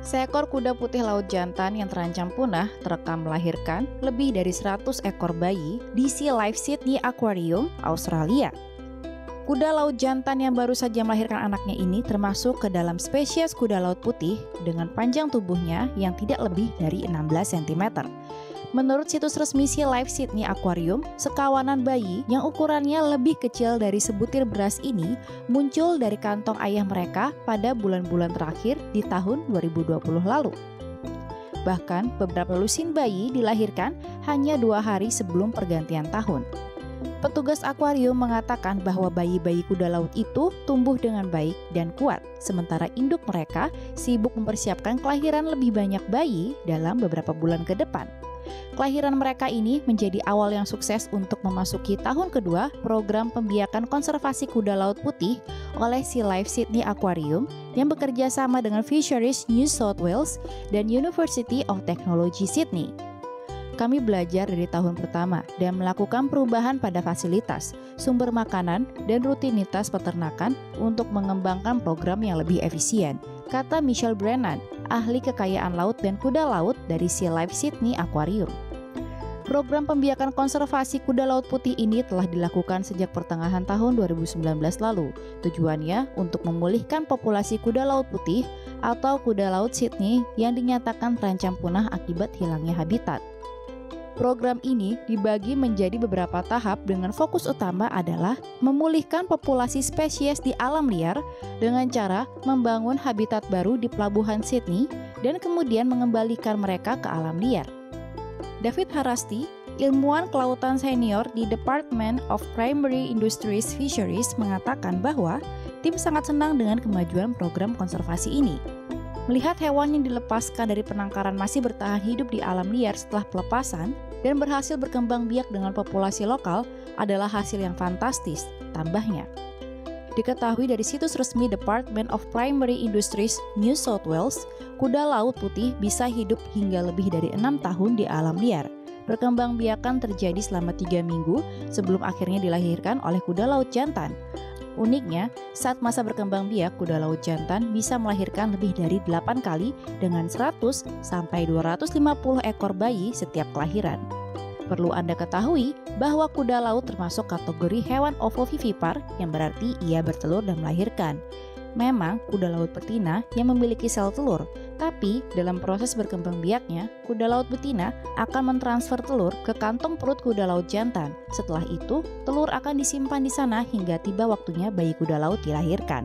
Seekor kuda putih laut jantan yang terancam punah terekam melahirkan lebih dari 100 ekor bayi di Sea Life Sydney Aquarium, Australia. Kuda laut jantan yang baru saja melahirkan anaknya ini termasuk ke dalam spesies kuda laut putih dengan panjang tubuhnya yang tidak lebih dari 16 cm. Menurut situs resmi Sea Life Sydney Aquarium, sekawanan bayi yang ukurannya lebih kecil dari sebutir beras ini muncul dari kantong ayah mereka pada bulan-bulan terakhir di tahun 2020 lalu. Bahkan, beberapa lusin bayi dilahirkan hanya 2 hari sebelum pergantian tahun. Petugas akuarium mengatakan bahwa bayi-bayi kuda laut itu tumbuh dengan baik dan kuat, sementara induk mereka sibuk mempersiapkan kelahiran lebih banyak bayi dalam beberapa bulan ke depan. Kelahiran mereka ini menjadi awal yang sukses untuk memasuki tahun kedua program pembiakan konservasi kuda laut putih oleh Sea Life Sydney Aquarium yang bekerja sama dengan Fisheries New South Wales dan University of Technology Sydney. Kami belajar dari tahun pertama dan melakukan perubahan pada fasilitas, sumber makanan, dan rutinitas peternakan untuk mengembangkan program yang lebih efisien, kata Michelle Brennan, ahli kekayaan laut dan kuda laut dari Sea Life Sydney Aquarium. Program pembiakan konservasi kuda laut putih ini telah dilakukan sejak pertengahan tahun 2019 lalu. Tujuannya untuk memulihkan populasi kuda laut putih atau kuda laut Sydney yang dinyatakan terancam punah akibat hilangnya habitat. Program ini dibagi menjadi beberapa tahap dengan fokus utama adalah memulihkan populasi spesies di alam liar dengan cara membangun habitat baru di pelabuhan Sydney dan kemudian mengembalikan mereka ke alam liar. David Harasti, ilmuwan kelautan senior di Department of Primary Industries Fisheries mengatakan bahwa tim sangat senang dengan kemajuan program konservasi ini. Melihat hewan yang dilepaskan dari penangkaran masih bertahan hidup di alam liar setelah pelepasan dan berhasil berkembang biak dengan populasi lokal adalah hasil yang fantastis, tambahnya. Diketahui dari situs resmi Department of Primary Industries New South Wales, kuda laut putih bisa hidup hingga lebih dari 6 tahun di alam liar. Perkembang biakan terjadi selama 3 minggu sebelum akhirnya dilahirkan oleh kuda laut jantan. Uniknya, saat masa berkembang biak, kuda laut jantan bisa melahirkan lebih dari 8 kali dengan 100 sampai 250 ekor bayi setiap kelahiran. Perlu Anda ketahui bahwa kuda laut termasuk kategori hewan ovovivipar yang berarti ia bertelur dan melahirkan. Memang kuda laut betina yang memiliki sel telur, tapi dalam proses berkembang biaknya, kuda laut betina akan mentransfer telur ke kantong perut kuda laut jantan. Setelah itu, telur akan disimpan di sana hingga tiba waktunya bayi kuda laut dilahirkan.